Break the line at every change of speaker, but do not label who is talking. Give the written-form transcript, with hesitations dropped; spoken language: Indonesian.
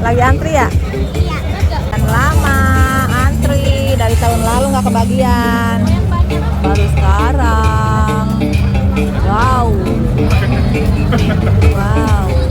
Lagi antri ya?
Iya.
Dan lama antri dari tahun lalu nggak kebagian. Baru sekarang. Wow. Wow.